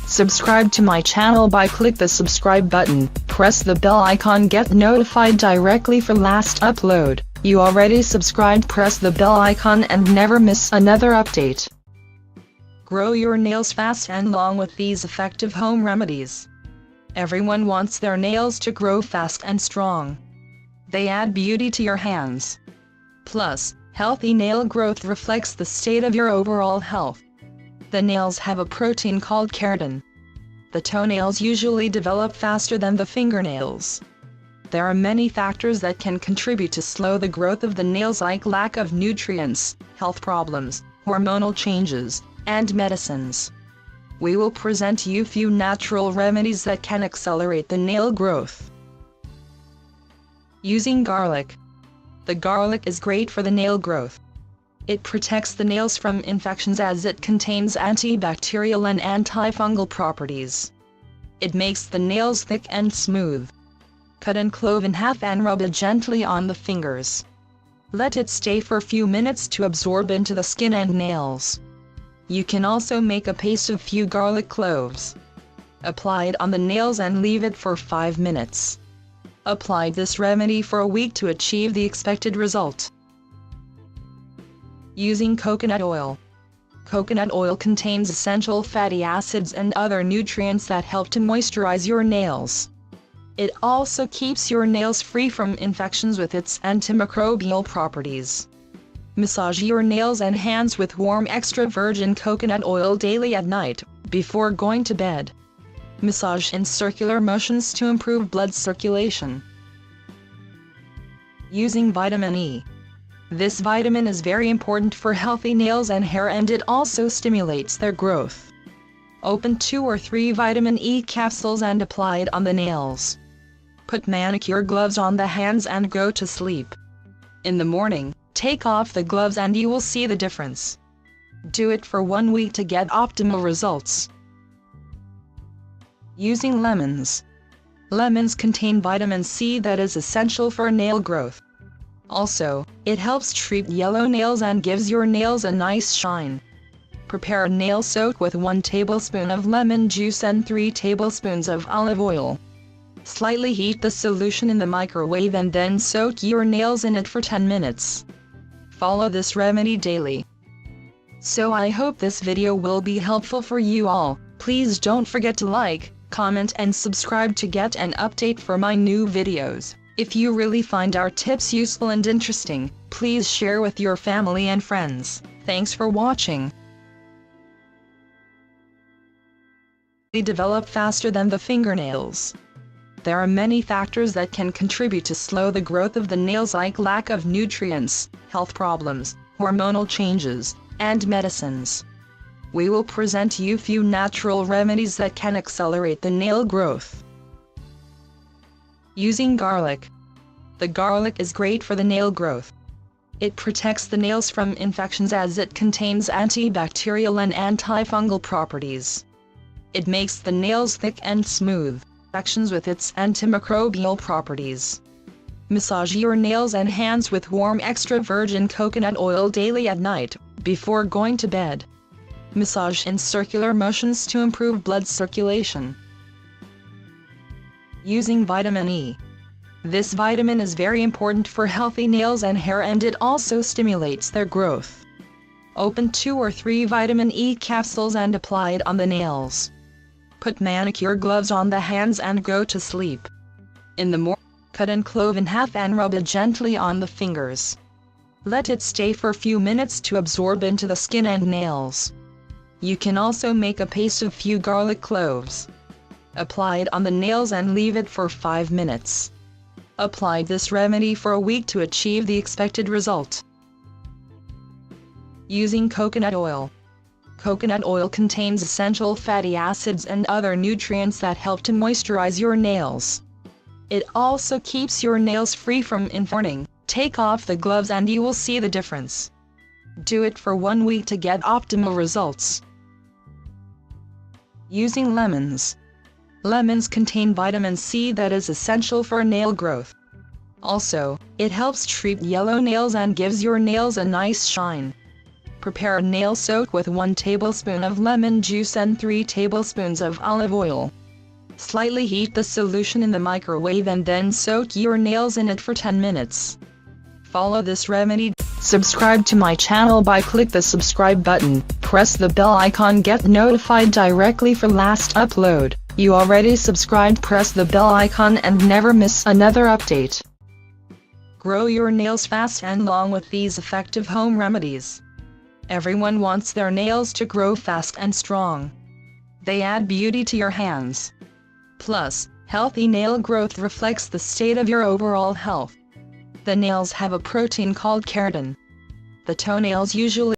Subscribe to my channel by click the subscribe button, press the bell icon, get notified directly for last upload. You already subscribed, press the bell icon and never miss another update. Grow your nails fast and long with these effective home remedies. Everyone wants their nails to grow fast and strong. They add beauty to your hands. Plus, healthy nail growth reflects the state of your overall health. The nails have a protein called keratin. The toenails usually develop faster than the fingernails. There are many factors that can contribute to slow the growth of the nails, like lack of nutrients, health problems, hormonal changes, and medicines. We will present you few natural remedies that can accelerate the nail growth. Using garlic. The garlic is great for the nail growth. It protects the nails from infections as it contains antibacterial and antifungal properties. It makes the nails thick and smooth. Cut and clove in half and rub it gently on the fingers. Let it stay for a few minutes to absorb into the skin and nails. You can also make a paste of few garlic cloves. Apply it on the nails and leave it for 5 minutes. Apply this remedy for a week to achieve the expected result. Using coconut oil. Coconut oil contains essential fatty acids and other nutrients that help to moisturize your nails. It also keeps your nails free from infections with its antimicrobial properties. Massage your nails and hands with warm extra virgin coconut oil daily at night, before going to bed. Massage in circular motions to improve blood circulation. Using vitamin E. This vitamin is very important for healthy nails and hair, and it also stimulates their growth. Open 2 or 3 vitamin E capsules and apply it on the nails. Put manicure gloves on the hands and go to sleep. In the morning, take off the gloves and you will see the difference. Do it for 1 week to get optimal results. Using lemons. Lemons contain vitamin C that is essential for nail growth. Also, it helps treat yellow nails and gives your nails a nice shine. Prepare a nail soak with 1 tablespoon of lemon juice and 3 tablespoons of olive oil. Slightly heat the solution in the microwave and then soak your nails in it for 10 minutes. Follow this remedy daily. So I hope this video will be helpful for you all. Please don't forget to like, comment and subscribe to get an update for my new videos. If you really find our tips useful and interesting, please share with your family and friends. Thanks for watching. They develop faster than the fingernails. There are many factors that can contribute to slow the growth of the nails, like lack of nutrients, health problems, hormonal changes, and medicines. We will present you few natural remedies that can accelerate the nail growth. Using garlic. The garlic is great for the nail growth. It protects the nails from infections as it contains antibacterial and antifungal properties. It makes the nails thick and smooth. Infections with its antimicrobial properties. Massage your nails and hands with warm extra virgin coconut oil daily at night, before going to bed. Massage in circular motions to improve blood circulation. Using vitamin E. This vitamin is very important for healthy nails and hair, and it also stimulates their growth. Open 2 or 3 vitamin E capsules and apply it on the nails. Put manicure gloves on the hands and go to sleep. In the morning, cut and clove in half and rub it gently on the fingers. Let it stay for a few minutes to absorb into the skin and nails. You can also make a paste of few garlic cloves. Apply it on the nails and leave it for 5 minutes. Apply this remedy for a week to achieve the expected result. Using coconut oil. Coconut oil contains essential fatty acids and other nutrients that help to moisturize your nails. It also keeps your nails free from infections. Take off the gloves and you will see the difference. Do it for 1 week to get optimal results. Using lemons. Lemons contain vitamin C that is essential for nail growth. Also, it helps treat yellow nails and gives your nails a nice shine. Prepare a nail soak with 1 tablespoon of lemon juice and 3 tablespoons of olive oil. Slightly heat the solution in the microwave and then soak your nails in it for 10 minutes. Follow this remedy. Subscribe to my channel by click the subscribe button, press the bell icon, get notified directly for last upload. You already subscribed, press the bell icon and never miss another update. Grow your nails fast and long with these effective home remedies. Everyone wants their nails to grow fast and strong. They add beauty to your hands. Plus, healthy nail growth reflects the state of your overall health. The nails have a protein called keratin. The toenails usually